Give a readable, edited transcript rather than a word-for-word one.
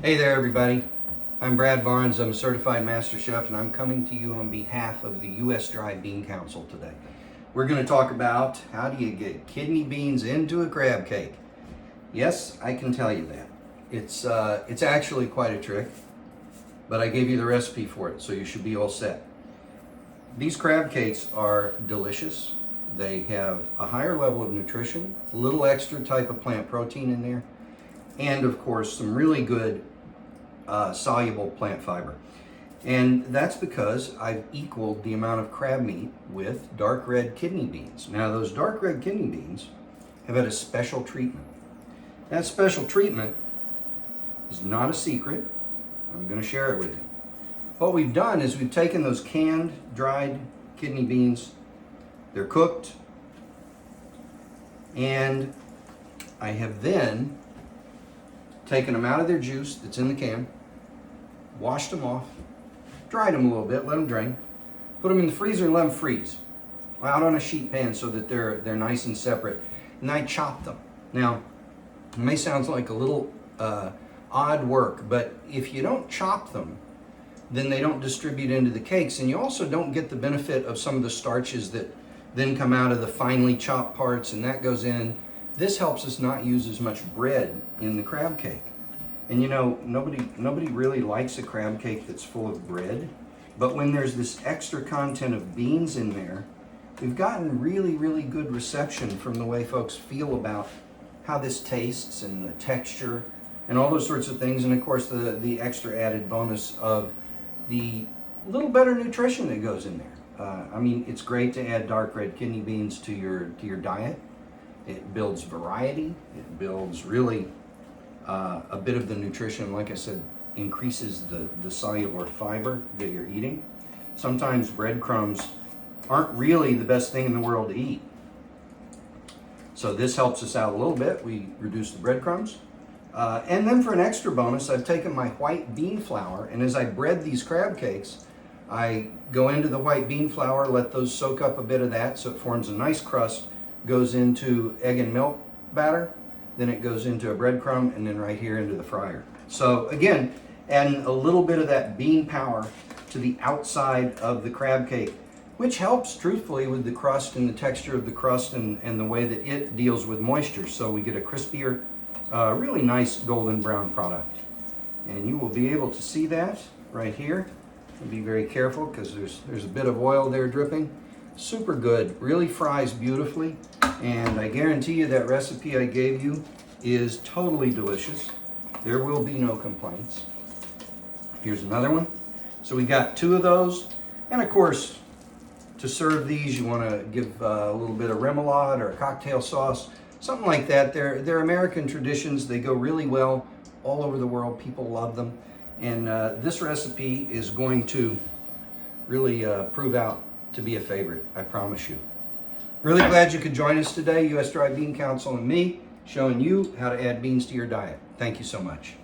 Hey there, everybody. I'm Brad Barnes. I'm a certified master chef, and I'm coming to you on behalf of the U.S. Dry Bean Council today. We're going to talk about how do you get kidney beans into a crab cake. Yes, I can tell you that. It's actually quite a trick, but I gave you the recipe for it, so you should be all set. These crab cakes are delicious. They have a higher level of nutrition, a little extra type of plant protein in there, and of course some really good soluble plant fiber. And that's because I've equaled the amount of crab meat with dark red kidney beans. Now those dark red kidney beans have had a special treatment. That special treatment is not a secret. I'm going to share it with you. What we've done is we've taken those canned, dried kidney beans. They're cooked, and I have then taken them out of their juice that's in the can, washed them off, dried them a little bit, let them drain, put them in the freezer and let them freeze out on a sheet pan so that they're nice and separate. And I chop them. Now, it may sound like a little odd work, but if you don't chop them, then they don't distribute into the cakes, and you also don't get the benefit of some of the starches that then come out of the finely chopped parts, and that goes in. This helps us not use as much bread in the crab cake. And you know, nobody really likes a crab cake that's full of bread, but when there's this extra content of beans in there, we've gotten really good reception from the way folks feel about how this tastes and the texture and all those sorts of things, and of course the extra added bonus of the little better nutrition that goes in there. I mean, it's great to add dark red kidney beans to your diet. It builds variety. It builds really a bit of the nutrition. Like I said, increases the cellular fiber that you're eating. Sometimes breadcrumbs aren't really the best thing in the world to eat. So this helps us out a little bit. We reduce the breadcrumbs. And then for an extra bonus, I've taken my white bean flour, and as I bread these crab cakes, I go into the white bean flour, let those soak up a bit of that so it forms a nice crust, goes into egg and milk batter, then it goes into a breadcrumb, and then right here into the fryer. So again, adding a little bit of that bean power to the outside of the crab cake, which helps truthfully with the crust and the texture of the crust and the way that it deals with moisture. So we get a crispier, really nice golden brown product. And you will be able to see that right here. Be very careful because there's a bit of oil there dripping. Super good, really fries beautifully, and I guarantee you that recipe I gave you is totally delicious. There will be no complaints. Here's another one. So we got two of those, and of course, to serve these, you want to give a little bit of remoulade or a cocktail sauce, something like that. They're American traditions. They go really well all over the world. People love them. And this recipe is going to really prove out to be a favorite, I promise you. Really glad you could join us today, U.S. Dry Bean Council and me, showing you how to add beans to your diet. Thank you so much.